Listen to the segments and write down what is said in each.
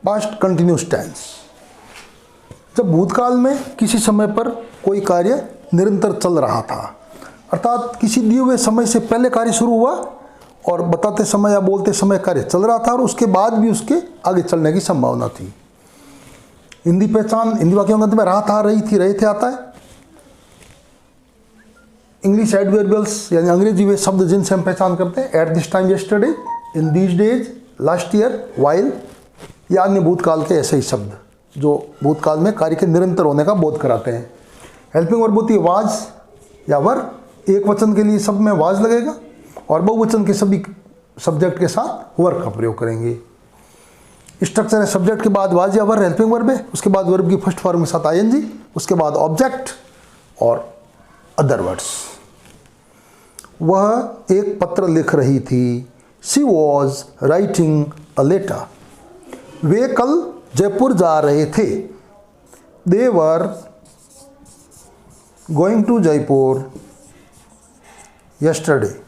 Past continuous tense, जब भूतकाल में किसी समय पर कोई कार्य निरंतर चल रहा था, अर्थात किसी दिए हुए समय से पहले कार्य शुरू हुआ और बताते समय या बोलते समय कार्य चल रहा था और उसके बाद भी उसके आगे चलने की संभावना थी। हिंदी पहचान, हिंदी वाक्यों के अंत में रहा था, रही थी, रहे थे आता है। इंग्लिश एडवर्बियल्स यानी अंग्रेजी वे शब्द जिनसे हम पहचान करते हैं, eight this time, yesterday, in these days, last year, while, या अन्य भूतकाल के ऐसे ही शब्द जो भूतकाल में कार्य के निरंतर होने का बोध कराते हैं। हेल्पिंग वर्ब होती है वाज या वर, एक वचन के लिए शब्द में वाज लगेगा और बहुवचन के सभी सब्जेक्ट के साथ वर का प्रयोग करेंगे। स्ट्रक्चर है, सब्जेक्ट के बाद वाज या वर हेल्पिंग वर्ब है, उसके बाद वर्ब की फर्स्ट फॉर्म के साथ आईएनजी, उसके बाद ऑब्जेक्ट और अदर वर्ड्स। वह एक पत्र लिख रही थी, she was writing a letter. वे कल जयपुर जा रहे थे, they were going to Jaipur yesterday.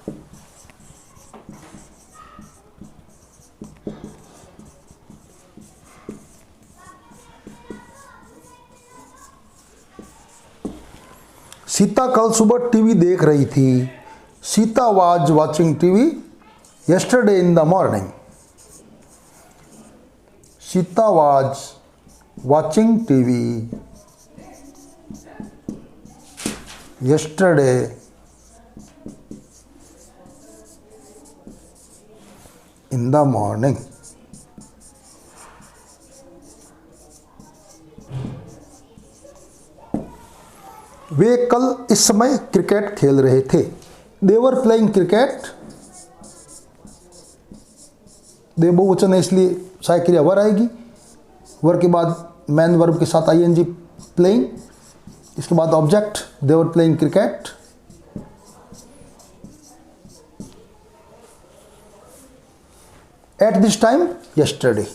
Sita कल सुबह टीवी देख रही थी, Sita was watching TV yesterday in the morning. Sita was watching TV yesterday in the morning. वे कल इस समय क्रिकेट खेल रहे थे, दे वर प्लेइंग क्रिकेट। दे बहुवचन है इसलिए सहायक क्रिया वर आएगी, वर के बाद मैन वर्ब के साथ आईएनजी प्लेइंग, इसके बाद object, they were playing cricket. At this time yesterday.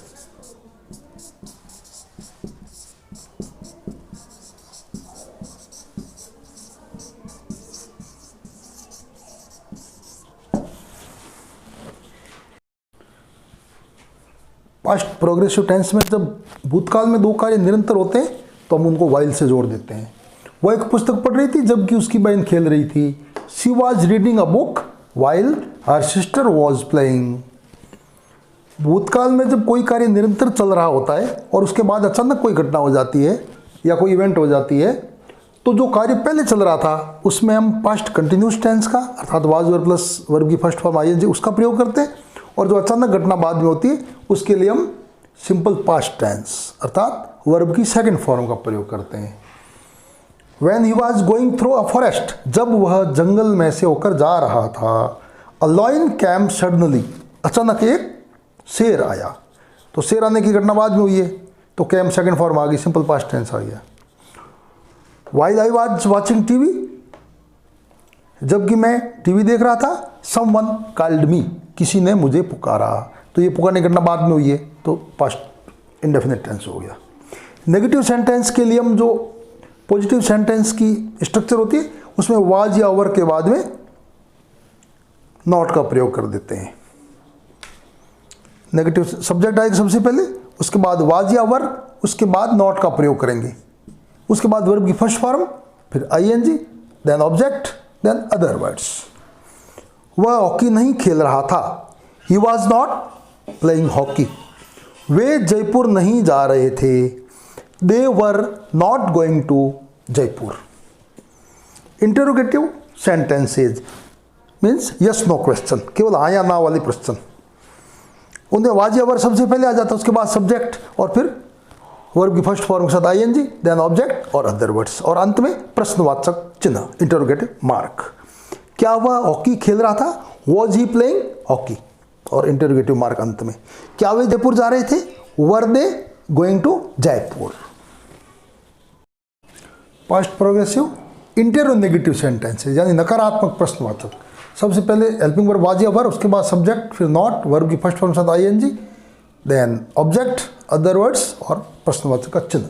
Past progressive tense में जब भूतकाल में दो कार्य निरंतर होते हैं तो हम उनको वाइल से जोड़ देते हैं। वह एक पुस्तक पढ़ रही थी जबकि उसकी बहन खेल रही थी, she was reading a book while her sister was playing. भूतकाल में जब कोई कार्य निरंतर चल रहा होता है और उसके बाद अचानक कोई घटना हो जाती है या कोई इवेंट हो जाती है, तो जो कार्य पहले चल रहा था उसमें हम पास्ट कंटिन्यूस टेंस का अर्थात वाज वर्ब प्लस वर्ब की फर्स्ट फॉर्म आईएनजी उसका प्रयोग करते हैं, और जो अचानक घटना बाद में होती है उसके लिए हम सिंपल पास्ट टेंस अर्थात वर्ब की सेकंड फॉर्म का प्रयोग करते हैं। When he was going through a forest, जब वह जंगल में से होकर जा रहा था, a lion came suddenly, अचानक एक शेर आया। तो शेर आने की घटना बाद में हुई है तो came सेकंड फॉर्म आ गई, सिंपल पास्ट टेंस आ गया। While I was watching TV, जबकि मैं टीवी देख रहा था, someone called me, किसी ने मुझे पुकारा। तो ये पुकारने की घटना बाद में हुई है तो पास्ट इंडेफिनिट टेंस हो गया। नेगेटिव सेंटेंस के लिए हम जो पॉजिटिव सेंटेंस की स्ट्रक्चर होती है उसमें वाज या वर के बाद में नॉट का प्रयोग कर देते हैं। नेगेटिव सब्जेक्ट आएगा सबसे पहले, उसके बाद वाज या वर, उसके बाद नॉट का प्रयोग करेंगे, उसके बाद वर्ब की फर्स्ट फॉर्म, फिर ING, then object, then other words. वह हॉकी नहीं खेल रहा था, he was not playing hockey. वे जयपुर नहीं जा रहे थे, they were not going to Jaipur. Interrogative sentences means yes no question, केवल हाँ या ना वाले प्रश्न, उन्हें वाज या वर सबसे पहले आ जाता है, उसके बाद सब्जेक्ट और फिर वर्ब की फर्स्ट फॉर्म के साथ आईएनजी, देन ऑब्जेक्ट और अदर वर्ड्स, और अंत में प्रश्नवाचक चिन्ह इंटरोगेटिव मार्क। क्या वह हॉकी खेल रहा था, वॉज ही प्लेइंग हॉकी, और इंटरोगेटिव मार्क अंत में। क्या वे जयपुर जा रहे थे, were they going to Jaipur. Past progressive interronegative sentences यानी नकारात्मक प्रश्नवाचक। सबसे पहले हेल्पिंग वर्ब वाज या वर, उसके बाद सब्जेक्ट, फिर नॉट, वर्ब की फर्स्ट फॉर्म के साथ ING, then object, other words और प्रश्नवाचक का चिन्ह।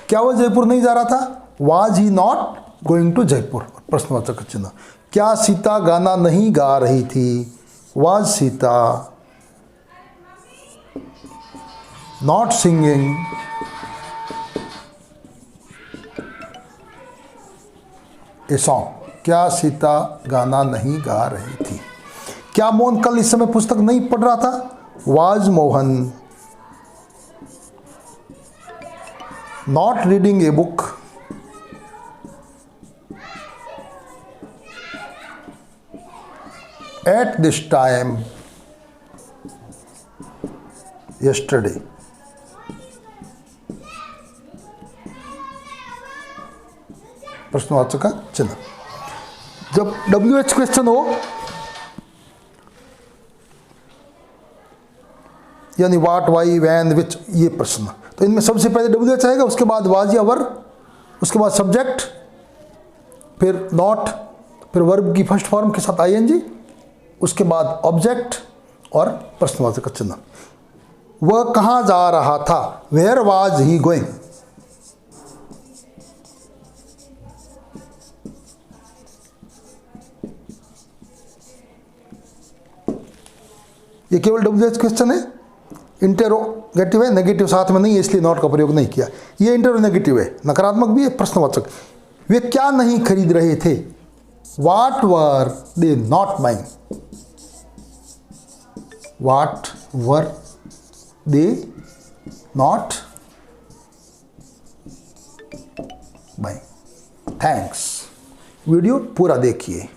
क्या वह जयपुर नहीं जा रहा था, was he not going to Jaipur, प्रश्नवाचक का चिन्ह। क्या सीता गाना नहीं गा रही थी, was Sita not singing a song, क्या सीता गाना नहीं गा रही थी? क्या मोहन कल इस समय पुस्तक नहीं पढ़ रहा था? Was Mohan not reading a book eight this time yesterday? प्रश्नवाचक का चिन्ह। जब WH क्वेश्चन हो यानी वाट, वाई, वैन, विच, ये प्रश्न, तो इनमें सबसे पहले WH आएगा, उसके बाद वाज या वर, उसके बाद सब्जेक्ट, फिर नॉट, फिर वर्ब की फर्स्ट फॉर्म के साथ ING, उसके बाद ऑब्जेक्ट और प्रश्नवाचक का चिन्ह। वह कहाँ जा रहा था? Where was he going? ये केवल WH क्वेश्चन है, इंटेरोगेटिव है, नेगेटिव साथ में नहीं है, इसलिए नॉट का प्रयोग नहीं किया। ये इंटेरोनेगेटिव है, नकारात्मक भी है, प्रश्नवाचक। वे क्या नहीं खरीद रहे थे? What were they not buying? What were they not buying? Thanks. Video पूरा देखिए।